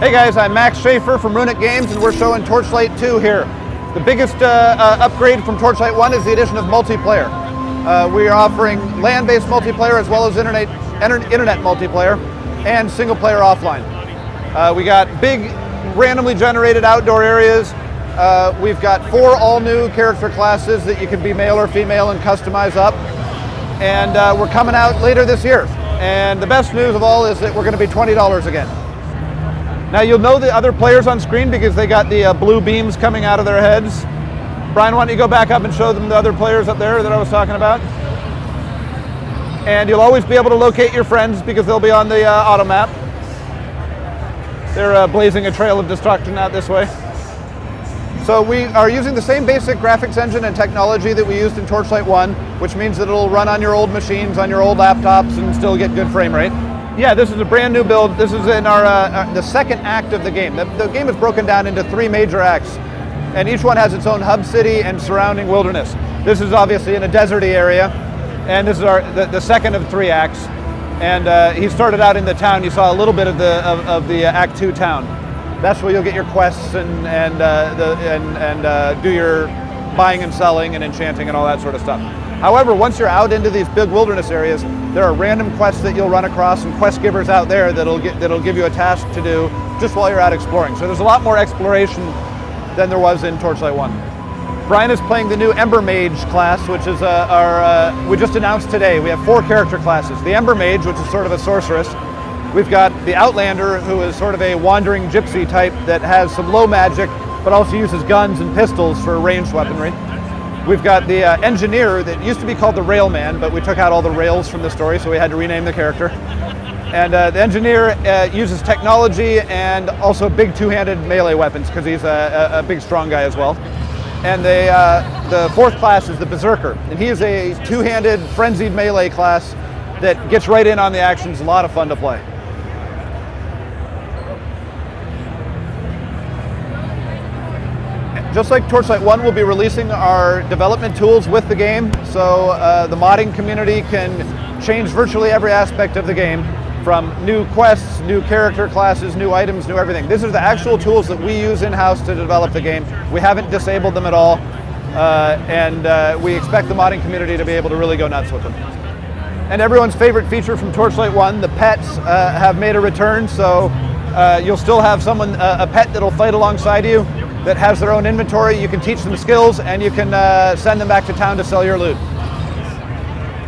Hey guys, I'm Max Schaefer from Runic Games, and we're showing Torchlight II here. The biggest upgrade from Torchlight 1 is the addition of multiplayer. We are offering land-based multiplayer as well as internet multiplayer and single-player offline. We got big, randomly generated outdoor areas. We've got 4 all-new character classes that you can be male or female and customize up. And we're coming out later this year. And the best news of all is that we're going to be $20 again. Now you'll know the other players on screen because they got the blue beams coming out of their heads. Brian, why don't you go back up and show them the other players up there that I was talking about? And you'll always be able to locate your friends because they'll be on the auto map. They're blazing a trail of destruction out this way. So we are using the same basic graphics engine and technology that we used in Torchlight 1, which means that it'll run on your old machines, on your old laptops, and still get good frame rate. Yeah, this is a brand new build. This is in the second act of the game. The game is broken down into 3 major acts, and each one has its own hub city and surrounding wilderness. This is obviously in a deserty area, and this is the second of 3 acts. And he started out in the town. You saw a little bit of the Act 2 town. That's where you'll get your quests and do your buying and selling and enchanting and all that sort of stuff. However, once you're out into these big wilderness areas, there are random quests that you'll run across and quest givers out there that'll give you a task to do just while you're out exploring. So there's a lot more exploration than there was in Torchlight 1. Brian is playing the new Embermage class, which is we just announced today. We have 4 character classes. The Embermage, which is sort of a sorceress. We've got the Outlander, who is sort of a wandering gypsy type that has some low magic, but also uses guns and pistols for ranged weaponry. We've got the Engineer that used to be called the Railman, but we took out all the rails from the story, so we had to rename the character. And the Engineer uses technology and also big 2-handed melee weapons, because he's a big, strong guy as well. And the 4th class is the Berserker, and he is a 2-handed, frenzied melee class that gets right in on the action. It's a lot of fun to play. Just like Torchlight 1, we'll be releasing our development tools with the game, so the modding community can change virtually every aspect of the game, from new quests, new character classes, new items, new everything. These are the actual tools that we use in-house to develop the game. We haven't disabled them at all, and we expect the modding community to be able to really go nuts with them. And everyone's favorite feature from Torchlight 1, the pets, have made a return, so you'll still have a pet that'll fight alongside you, that has their own inventory. You can teach them skills, and you can send them back to town to sell your loot.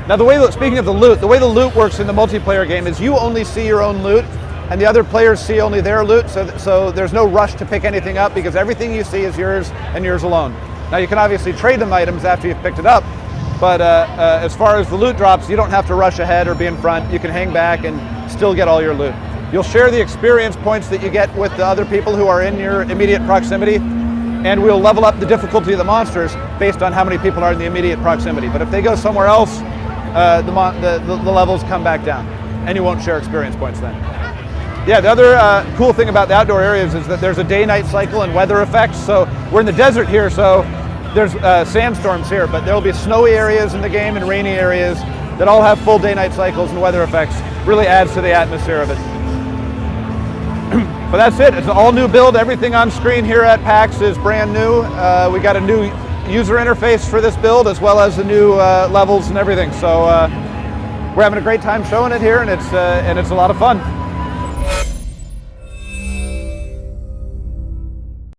Now, speaking of the way the loot works in the multiplayer game is you only see your own loot, and the other players see only their loot, so there's no rush to pick anything up because everything you see is yours and yours alone. Now, you can obviously trade them items after you've picked it up, but as far as the loot drops, you don't have to rush ahead or be in front. You can hang back and still get all your loot. You'll share the experience points that you get with the other people who are in your immediate proximity, and we'll level up the difficulty of the monsters based on how many people are in the immediate proximity. But if they go somewhere else, the levels come back down, and you won't share experience points then. Yeah, the other cool thing about the outdoor areas is that there's a day-night cycle and weather effects. So we're in the desert here, so there's sandstorms here, but there'll be snowy areas in the game and rainy areas that all have full day-night cycles and weather effects. Really adds to the atmosphere of it. But that's it. It's an all-new build. Everything on screen here at PAX is brand new. We got a new user interface for this build, as well as the new levels and everything. So we're having a great time showing it here, and it's a lot of fun.